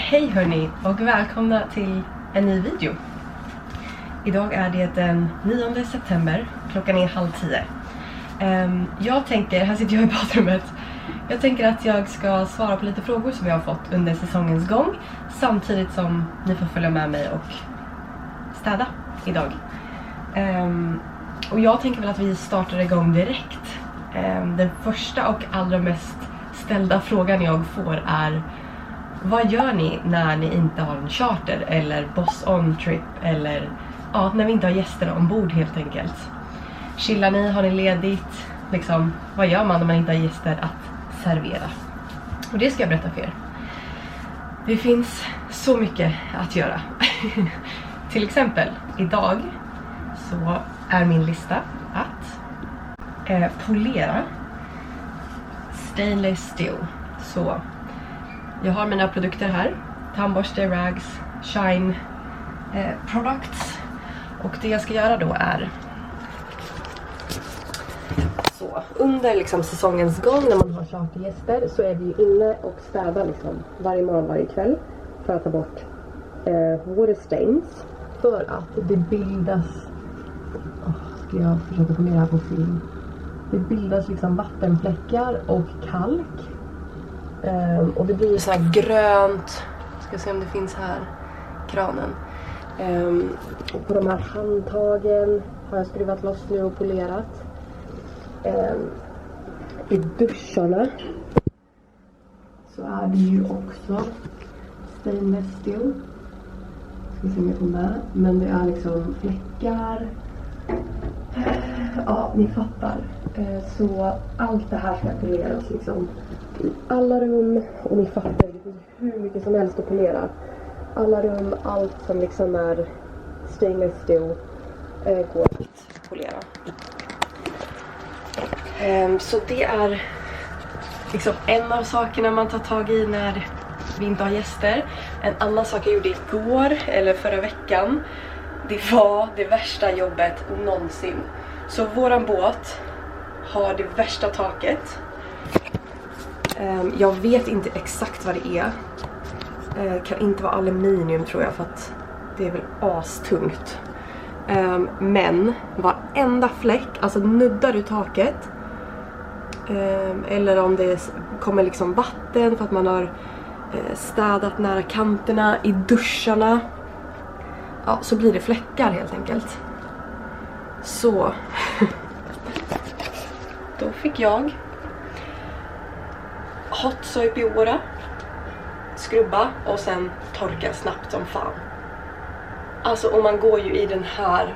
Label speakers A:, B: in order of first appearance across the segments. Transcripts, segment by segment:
A: Hej hörni och välkomna till en ny video. Idag är det den 9 september, klockan är 9:30. Jag tänker, här sitter jag i badrummet. Jag tänker att jag ska svara på lite frågor som jag har fått under säsongens gång, samtidigt som ni får följa med mig och städa idag. Och jag tänker väl att vi startar igång direkt. Den första och allra mest ställda frågan jag får är: vad gör ni när ni inte har en charter eller boss on trip, eller ja, när vi inte har gäster ombord helt enkelt? Chillar ni? Har ni ledigt? Liksom, vad gör man när man inte har gäster att servera? Och det ska jag berätta för er. Det finns så mycket att göra. Till exempel, idag så är min lista att polera stainless steel. Så jag har mina produkter här. Tandborste, rags, shine products. Och det jag ska göra då är så. Under liksom säsongens gång när man har chartergäster så är vi inne och städar liksom varje morgon, varje kväll. För att ta bort water stains. För att det bildas... ska jag försöka få med det här på film. Det bildas liksom vattenfläckar och kalk. Och det blir så här grönt. Ska se om det finns här. Kranen. Och på de här handtagen har jag skruvat loss nu och polerat. I duscharna så är det ju också stainless steel. Ska se om jag får med. Men det är liksom fläckar. Ja, ni fattar. Så allt det här ska poleras liksom i alla rum. Och ni fattar, det finns hur mycket som helst att polera. Alla rum, allt som liksom är stainless steel går att polera. Så det är liksom en av sakerna man tar tag i när vi inte har gäster. En annan sak jag gjorde igår eller förra veckan, det var det värsta jobbet någonsin. Så våran båt har det värsta taket. Jag vet inte exakt vad det är. Kan inte vara aluminium tror jag, för att det är väl astungt. Men varenda fläck, alltså nuddar du taket, eller om det kommer liksom vatten för att man har städat nära kanterna i duscharna, ja, så blir det fläckar helt enkelt. Så då fick jag hot soap i åra, skrubba och sen torka snabbt som fan. Alltså, och man går ju i den här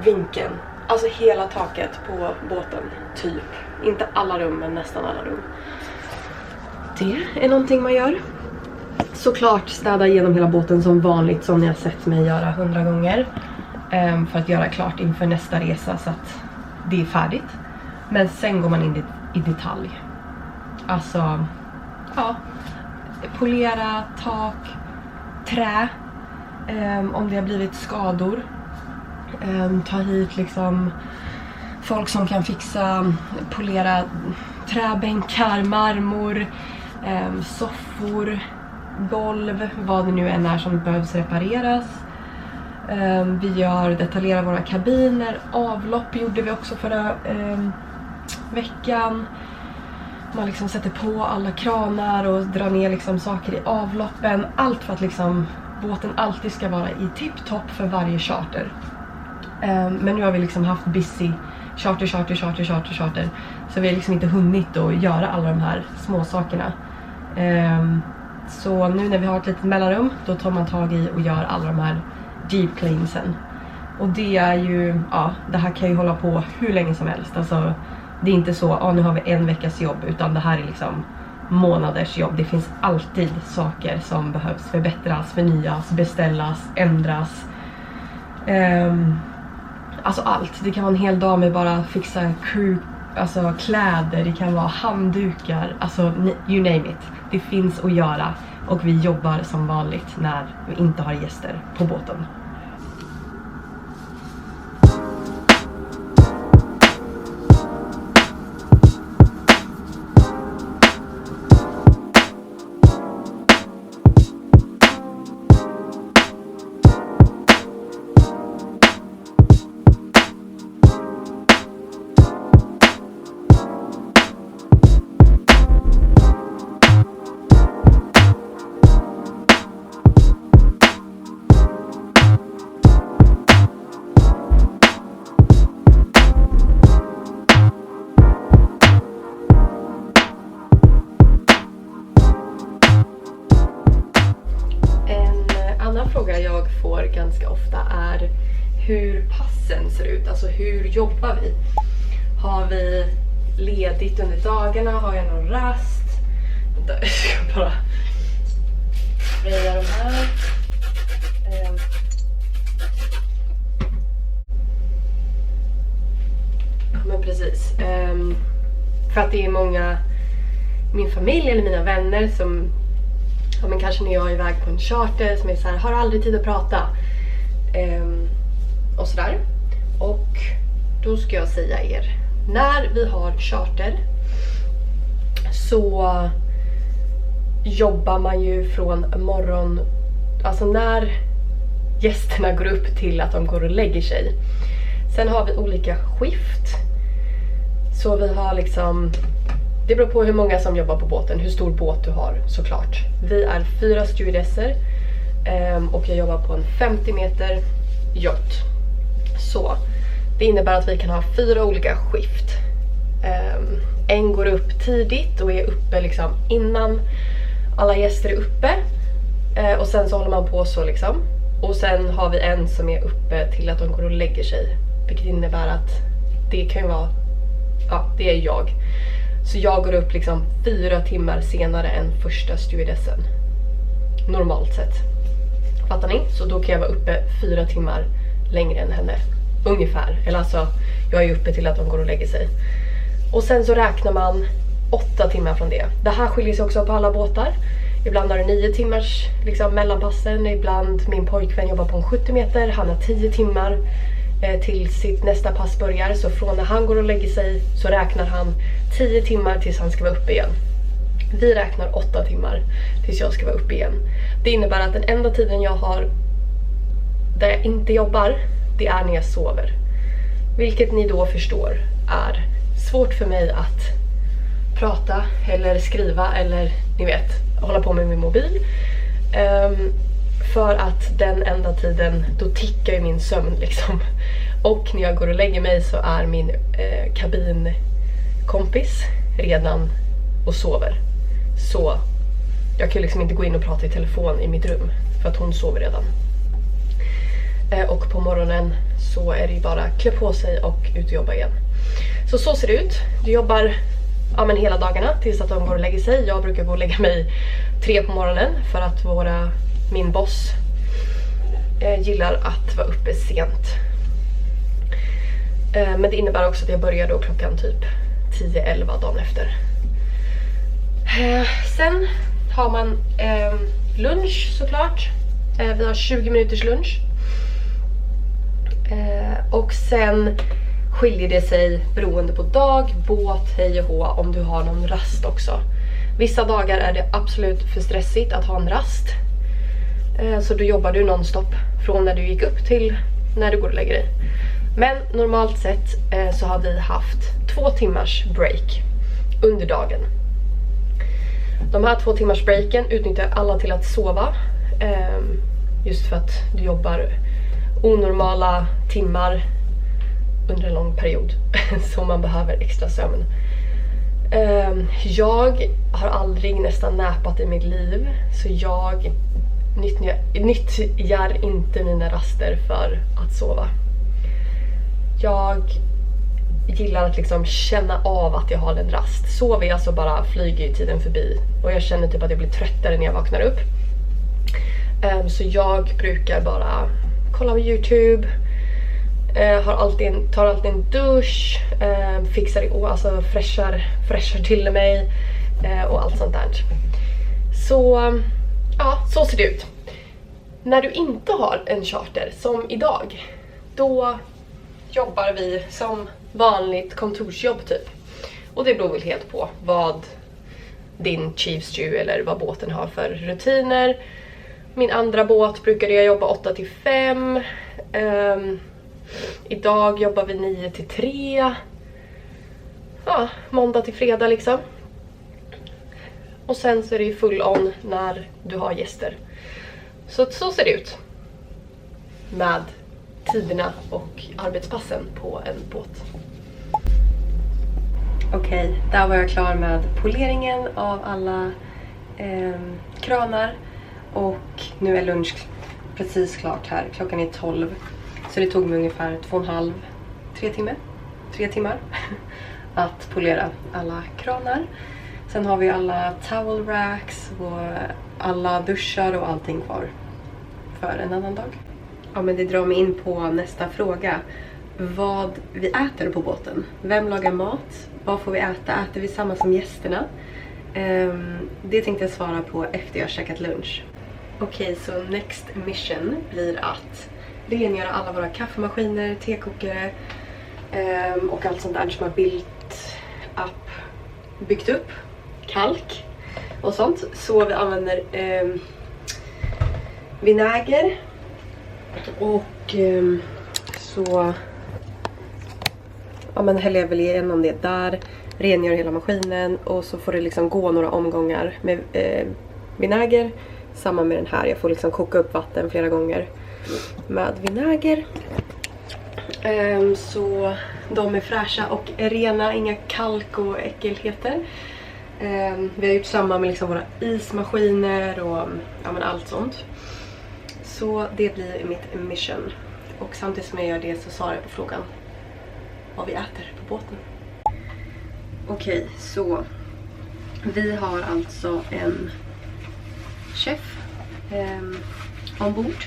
A: vinkeln. Alltså hela taket på båten, typ. Inte alla rum, men nästan alla rum. Det är någonting man gör. Såklart städa igenom hela båten som vanligt, som ni har sett mig göra 100 gånger. För att göra klart inför nästa resa så att det är färdigt. Men sen går man in i detalj. Alltså, ja. Polera tak, trä. Om det har blivit skador. Ta hit liksom folk som kan fixa, polera träbänkar, marmor, soffor, golv, vad det nu än är som behövs repareras. Vi detaljerar våra kabiner, avlopp gjorde vi också förra veckan. Man liksom sätter på alla kranar och drar ner liksom saker i avloppen. Allt för att liksom båten alltid ska vara i tipptopp för varje charter. Men nu har vi liksom haft busy charter. Så vi har liksom inte hunnit att göra alla de här små sakerna. Så nu när vi har ett litet mellanrum, då tar man tag i och gör alla de här deep cleansen. Och det är ju, ja, det här kan ju hålla på hur länge som helst. Alltså, det är inte så, nu har vi en veckas jobb, utan det här är liksom månaders jobb. Det finns alltid saker som behövs förbättras, förnyas, beställas, ändras. Alltså allt. Det kan vara en hel dag med bara fixa alltså kläder, det kan vara handdukar, alltså you name it. Det finns att göra och vi jobbar som vanligt när vi inte har gäster på båten. får ganska ofta är hur passen ser ut. Alltså hur jobbar vi? Har vi ledigt under dagarna? Har jag någon rast? Jag ska bara spraya de här. Men precis. För att det är många, min familj eller mina vänner som, ja men kanske när jag är iväg på en charter som är så här, har aldrig tid att prata. Och sådär. Och då ska jag säga er, när vi har charter så jobbar man ju från morgon, alltså när gästerna går upp till att de går och lägger sig. Sen har vi olika skift. Så vi har liksom, det beror på hur många som jobbar på båten, hur stor båt du har såklart. Vi är 4 stewardesser och jag jobbar på en 50 meter yacht. Så det innebär att vi kan ha 4 olika skift. En går upp tidigt och är uppe liksom innan alla gäster är uppe. Och sen så håller man på så liksom. Och sen har vi en som är uppe till att de går och lägger sig. Vilket innebär att det kan ju vara, ja det är jag. Så jag går upp liksom 4 timmar senare än första stewardessen. Normalt sett. Fattar ni? Så då kan jag vara uppe 4 timmar längre än henne. Ungefär. Eller alltså, jag är uppe till att de går och lägger sig. Och sen så räknar man 8 timmar från det. Det här skiljer sig också på alla båtar. Ibland har det 9 timmars liksom, mellanpassen. Ibland min pojkvän jobbar på en 70 meter. Han har 10 timmar till sitt nästa pass börjar. Så från när han går och lägger sig så räknar han 10 timmar tills han ska vara uppe igen. Vi räknar 8 timmar tills jag ska vara uppe igen. Det innebär att den enda tiden jag har där jag inte jobbar, det är när jag sover. Vilket ni då förstår är svårt för mig att prata eller skriva eller ni vet, hålla på med min mobil. För att den enda tiden, då tickar ju min sömn liksom. Och när jag går och lägger mig så är min kabinkompis redan och sover. Så jag kan liksom inte gå in och prata i telefon i mitt rum för att hon sover redan. Och på morgonen så är det ju bara klä på sig och ut och jobba igen. Så ser det ut. Du jobbar ja, men hela dagarna tills att de går och lägger sig. Jag brukar gå och lägga mig 3 på morgonen för att min boss gillar att vara uppe sent. Men det innebär också att jag börjar då klockan typ 10-11 dagen efter. Sen har man lunch såklart. Vi har 20 minuters lunch. Och sen skiljer det sig beroende på dag, båt, hej och hå om du har någon rast också. Vissa dagar är det absolut för stressigt att ha en rast. Så då jobbar du nonstop från när du gick upp till när du går och lägger dig. Men normalt sett så har vi haft 2 timmars break under dagen. De här 2 timmars breaken utnyttjar alla till att sova. Just för att du jobbar onormala timmar under en lång period. Så man behöver extra sömn. Jag har aldrig nästan näpat i mitt liv. Så jag nyttjar inte mina raster för att sova. Jag gillar att liksom känna av att jag har en rast. Sover jag så bara flyger tiden förbi. Och jag känner typ att jag blir tröttare när jag vaknar upp. Så jag brukar bara kolla på YouTube. Tar alltid en dusch. Fixar alltså fräschar till mig. Och allt sånt där. Så ja, så ser det ut. När du inte har en charter som idag, då jobbar vi som vanligt kontorsjobb typ. Och det beror väl helt på vad din chief stew eller vad båten har för rutiner. Min andra båt brukade jag jobba 8-5. Idag jobbar vi 9-3. Ja, måndag till fredag liksom. Och sen så är det ju full on när du har gäster. Så ser det ut med tiderna och arbetspassen på en båt. Okej, där var jag klar med poleringen av alla kranar. Och nu är lunch precis klart här. Klockan är 12. Så det tog mig ungefär 3 timmar att polera alla kranar. Sen har vi alla towel racks och alla duschar och allting kvar för en annan dag. Ja, men det drar mig in på nästa fråga. Vad vi äter på båten. Vem lagar mat? Vad får vi äta? Äter vi samma som gästerna? Det tänkte jag svara på efter jag käkat lunch. Okej, så next mission blir att rengöra alla våra kaffemaskiner, tekokare och allt sånt där som har byggt upp kalk och sånt. Så vi använder vinäger och så häller jag väl igenom det där, rengör hela maskinen och så får det liksom gå några omgångar med vinäger. Samma med den här, jag får liksom koka upp vatten flera gånger med vinäger. Så de är fräscha och rena, inga kalk och äckelheter. Vi har gjort samma med liksom våra ismaskiner och allt sånt. Så det blir mitt mission. Och samtidigt som jag gör det så svarar jag på frågan vad vi äter på båten. Okej, så vi har alltså en chef ombord.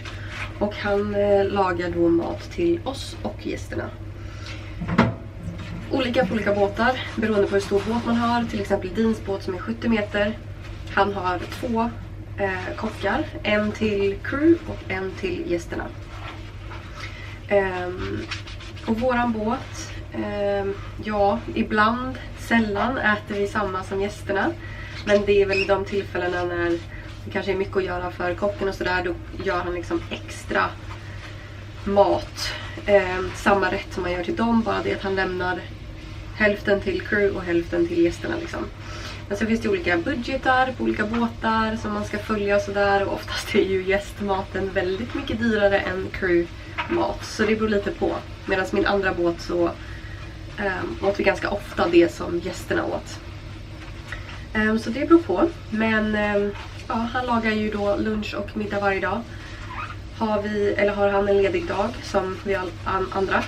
A: Och han lagar då mat till oss och gästerna. Olika på olika båtar beroende på hur stor båt man har. Till exempel Dins båt som är 70 meter. Han har 2 kockar. En till crew och en till gästerna. Och våran båt, ja, ibland, sällan äter vi samma som gästerna. Men det är väl de tillfällena när det kanske är mycket att göra för kocken och sådär. Då gör han liksom extra mat. Samma rätt som man gör till dem. Bara det att han lämnar hälften till crew och hälften till gästerna liksom. Men så finns det olika budgetar på olika båtar som man ska följa och sådär. Och oftast är ju gästmaten väldigt mycket dyrare än crewmat. Så det beror lite på. Medan min andra båt så åt vi ganska ofta det som gästerna åt. Så det beror på. Men ja, han lagar ju då lunch och middag varje dag. Har han en ledig dag som vi andra,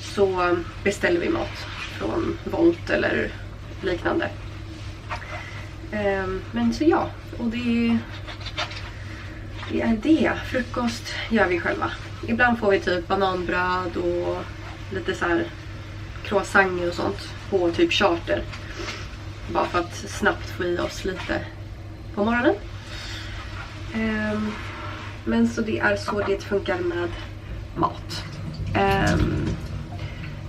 A: så beställer vi mat från Volt eller liknande. Men så ja, och det är det. Frukost gör vi själva. Ibland får vi typ bananbröd och lite så här croissanter och sånt på typ charter. Bara för att snabbt få i oss lite på morgonen. Men så det är så det funkar med mat.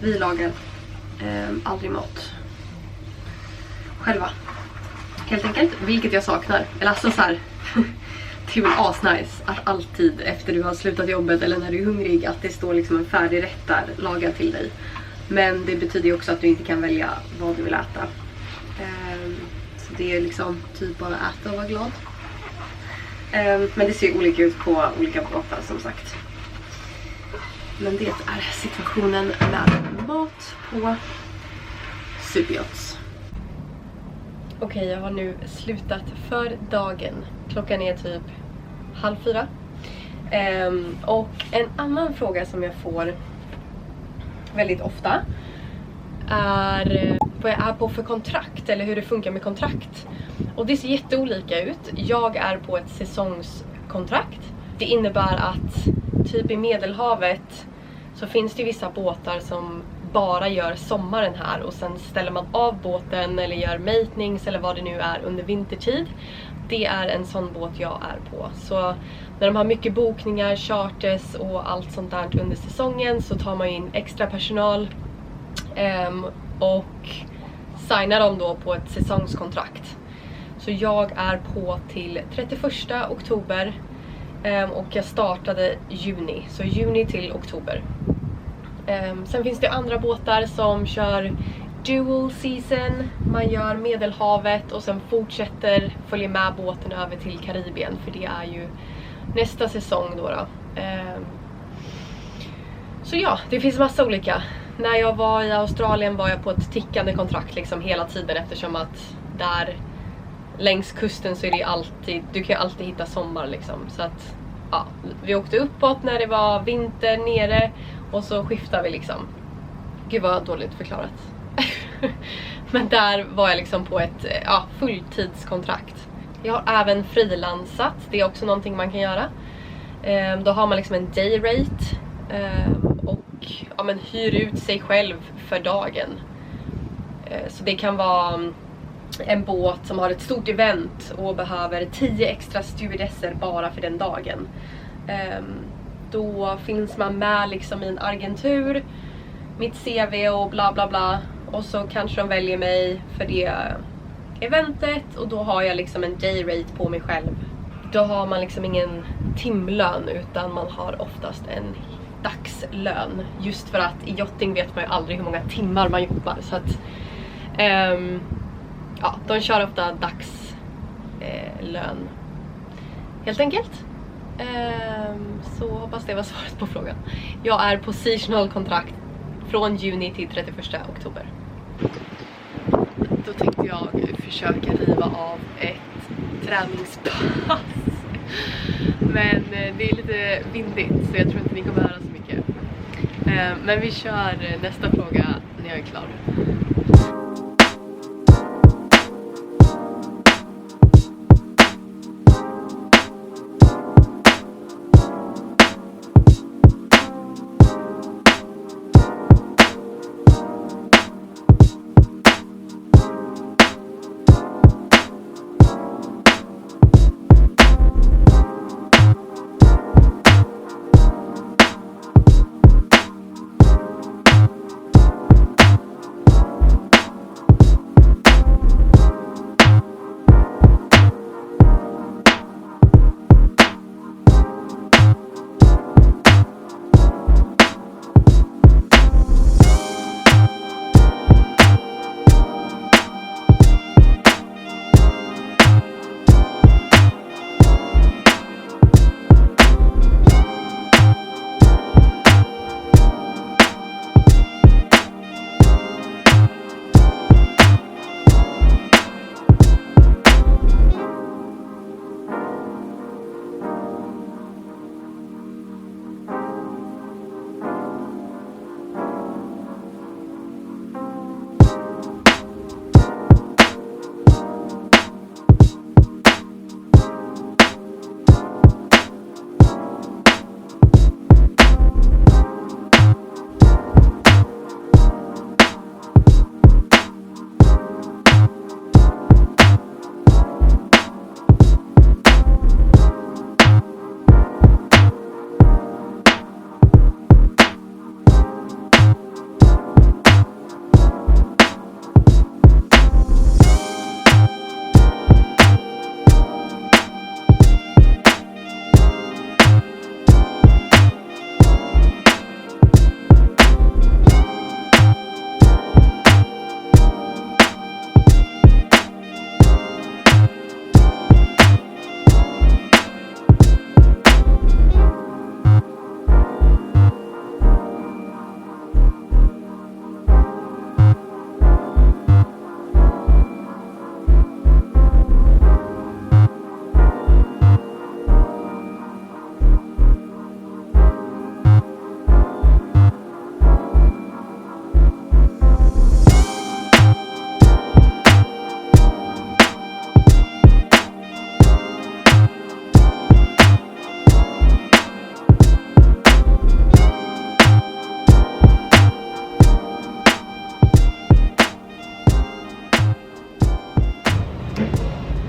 A: Vi lagar aldrig mat själva. Helt enkelt, vilket jag saknar. Eller alltså så här, det är väl asnice att alltid efter du har slutat jobbet eller när du är hungrig att det står liksom en färdig rätt där lagad till dig. Men det betyder ju också att du inte kan välja vad du vill äta. Så det är liksom typ bara äta och vara glad. Men det ser olika ut på olika båtar som sagt. Men det är situationen med mat på Superyachts. Okej, jag har nu slutat för dagen. Klockan är typ 3:30. Och en annan fråga som jag får väldigt ofta är vad jag är på för kontrakt eller hur det funkar med kontrakt. Och det ser jätteolika ut. Jag är på ett säsongskontrakt. Det innebär att typ i Medelhavet så finns det vissa båtar som bara gör sommaren här och sen ställer man av båten eller gör matnings eller vad det nu är under vintertid. Det är en sån båt jag är på. Så när de har mycket bokningar, charters och allt sånt där under säsongen så tar man in extra personal och signar dem då på ett säsongskontrakt. Så jag är på till 31 oktober och jag startade juni. Så juni till oktober. Sen finns det andra båtar som kör dual season. Man gör Medelhavet och sen följer med båten över till Karibien. För det är ju nästa säsong då. Så ja, det finns massa olika. När jag var i Australien var jag på ett tickande kontrakt liksom hela tiden. Eftersom att där längs kusten så är det alltid, du kan ju alltid hitta sommar liksom. Så att
B: ja, vi åkte uppåt när det var vinter nere och så skiftade vi liksom. Gud vad dåligt förklarat. Men där var jag liksom på ett fulltidskontrakt. Jag har även frilansat, det är också någonting man kan göra. Då har man liksom en day rate och hyr ut sig själv för dagen. Så det kan vara en båt som har ett stort event och behöver 10 extra stewardesser bara för den dagen. Då finns man med liksom i en agentur, mitt CV och bla bla bla. Och så kanske de väljer mig för det eventet och då har jag liksom en day rate på mig själv. Då har man liksom ingen timlön utan man har oftast en dagslön. Just för att i yachting vet man ju aldrig hur många timmar man jobbar. Så att de kör ofta dagslön helt enkelt. Så hoppas det var svaret på frågan. Jag är på seasonal kontrakt från juni till 31 oktober. Då tänkte jag försöka riva av ett träningspass. Men det är lite vindigt så jag tror inte ni kommer höra så mycket. Men vi kör nästa fråga när jag är klar.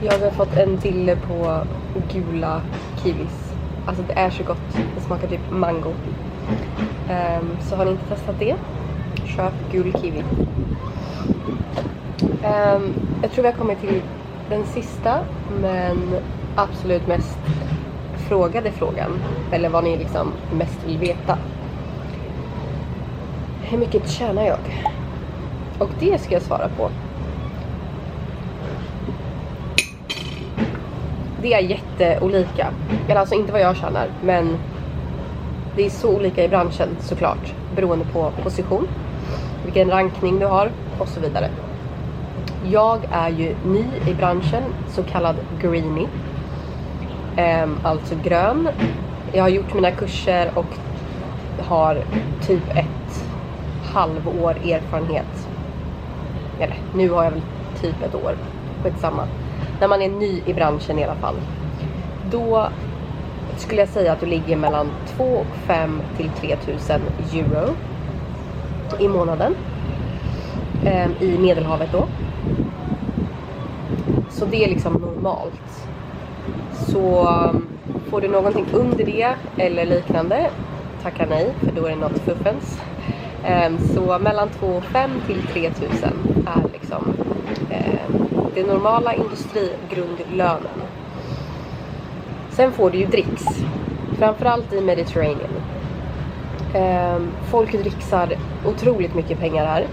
B: Jag har fått en dille på gula kiwis. Alltså det är så gott. Det smakar typ mango. Så har ni inte testat det, köp gul kiwi. Jag tror vi har kommit till den sista men absolut mest frågade frågan. Eller vad ni liksom mest vill veta. Hur mycket tjänar jag? Och det ska jag svara på. Det är jätteolika. Eller alltså inte vad jag tjänar, men det är så olika i branschen såklart. Beroende på position, vilken rankning du har och så vidare. Jag är ju ny i branschen, så kallad greenie. Alltså grön. Jag har gjort mina kurser och har typ ett halvår erfarenhet. Eller nu har jag väl typ ett år. Skitsamma. När man är ny i branschen i alla fall. Då skulle jag säga att du ligger mellan 2 5 till 3 000 euro i månaden. I Medelhavet då. Så det är liksom normalt. Så får du någonting under det eller liknande, tacka nej, för då är det något fuffens. Så mellan 2 5 till 3 000 är liksom det normala industrigrundlönen. Sen får du ju dricks. Framförallt i Mediterranean. Folk dricksar otroligt mycket pengar här.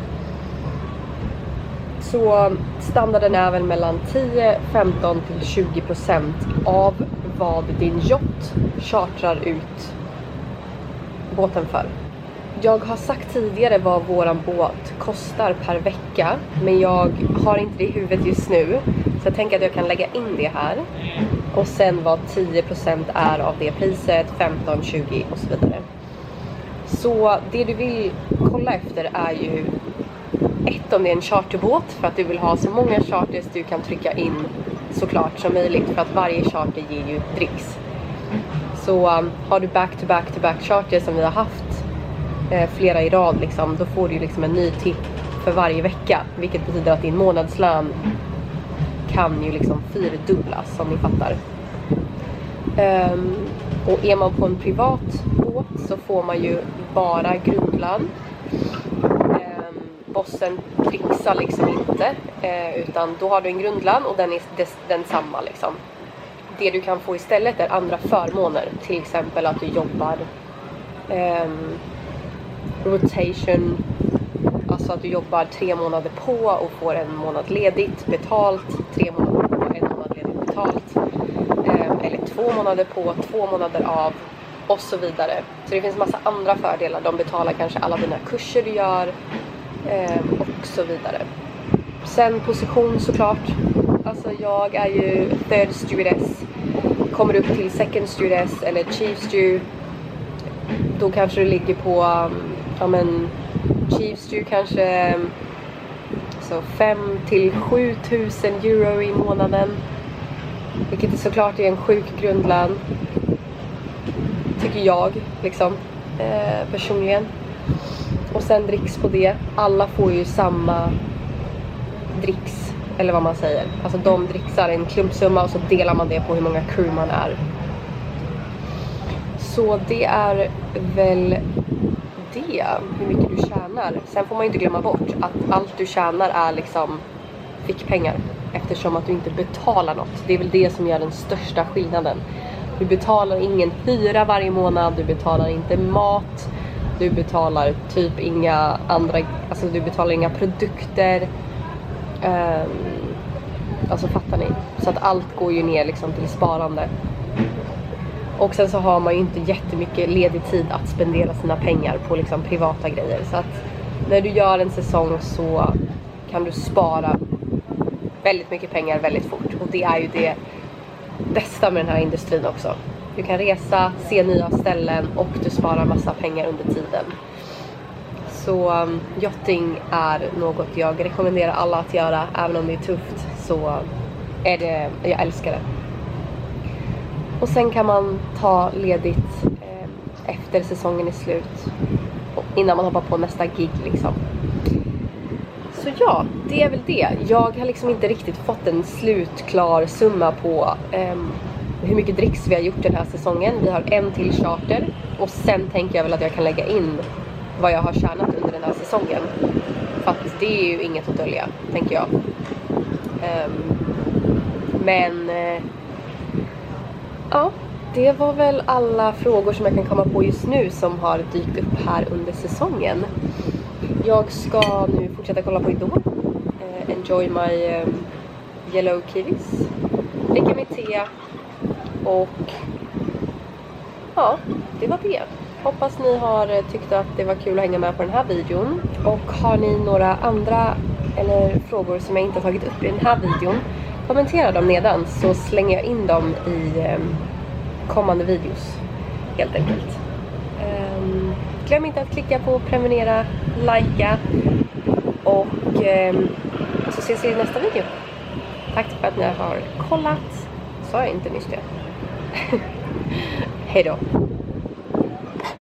B: Så standarden är väl mellan 10, 15 till 20% av vad din yacht chartrar ut båten för. Jag har sagt tidigare vad våran båt kostar per vecka, men jag har inte det i huvudet just nu. Så jag tänker att jag kan lägga in det här. Och sen vad 10% är av det priset, 15, 20 och så vidare. Så det du vill kolla efter är ju om det är en charterbåt, för att du vill ha så många charters du kan trycka in såklart som möjligt, för att varje charter ger ju dricks. Så har du back-to-back charters som vi har haft flera i rad liksom, då får du liksom en ny tipp för varje vecka, vilket betyder att din månadslön kan ju liksom 4-dubblas, som ni fattar. Och är man på en privat båt så får man ju bara grundlön. Bossen trixar liksom inte, utan då har du en grundlön och den är densamma liksom. Det du kan få istället är andra förmåner, till exempel att du jobbar rotation, alltså att du jobbar 3 månader på och får 1 månad ledigt betalt, 3 månader på, 1 månad ledigt betalt, eller 2 månader på, 2 månader av och så vidare. Så det finns massa andra fördelar. De betalar kanske alla dina kurser du gör och så vidare. Sen position såklart. Alltså jag är ju third stewardess. Kommer upp till second stewardess eller chief stew, då kanske du ligger på chief stew kanske så 5 till 7 000 euro i månaden, vilket är såklart är en sjuk grundlön, tycker jag liksom personligen. Och sen dricks på det. Alla får ju samma dricks, eller vad man säger. Alltså de dricksar en klumpsumma och så delar man det på hur många crew man är. Så det är väl det, hur mycket du tjänar. Sen får man ju inte glömma bort att allt du tjänar är liksom fickpengar, eftersom att du inte betalar något. Det är väl det som gör den största skillnaden. Du betalar ingen hyra varje månad, du betalar inte mat, du betalar typ inga andra, alltså du betalar inga produkter. Alltså fattar ni? Så att allt går ju ner liksom till sparande. Och sen så har man ju inte jättemycket ledig tid att spendera sina pengar på liksom privata grejer. Så att när du gör en säsong så kan du spara väldigt mycket pengar väldigt fort. Och det är ju det bästa med den här industrin också. Du kan resa, se nya ställen och du sparar massa pengar under tiden. Så yachting är något jag rekommenderar alla att göra. Även om det är tufft så är det, jag älskar det. Och sen kan man ta ledigt efter säsongen är slut, innan man hoppar på nästa gig liksom. Så ja, det är väl det. Jag har liksom inte riktigt fått en slutklar summa på hur mycket dricks vi har gjort den här säsongen. Vi har en till charter och sen tänker jag väl att jag kan lägga in vad jag har tjänat under den här säsongen. Faktiskt, det är ju inget att dölja, tänker jag. Ja, det var väl alla frågor som jag kan komma på just nu som har dykt upp här under säsongen. Jag ska nu fortsätta kolla på Idol. Enjoy my yellow kiwis. Dricka mitt te. Och ja, det var det. Hoppas ni har tyckt att det var kul att hänga med på den här videon. Och har ni några andra eller frågor som jag inte har tagit upp i den här videon, kommentera dem nedan så slänger jag in dem i kommande videos. helt enkelt. Glöm inte att klicka på prenumerera, likea och så ses vi i nästa video. Tack för att ni har kollat. Sa jag inte nyss det? Hej då!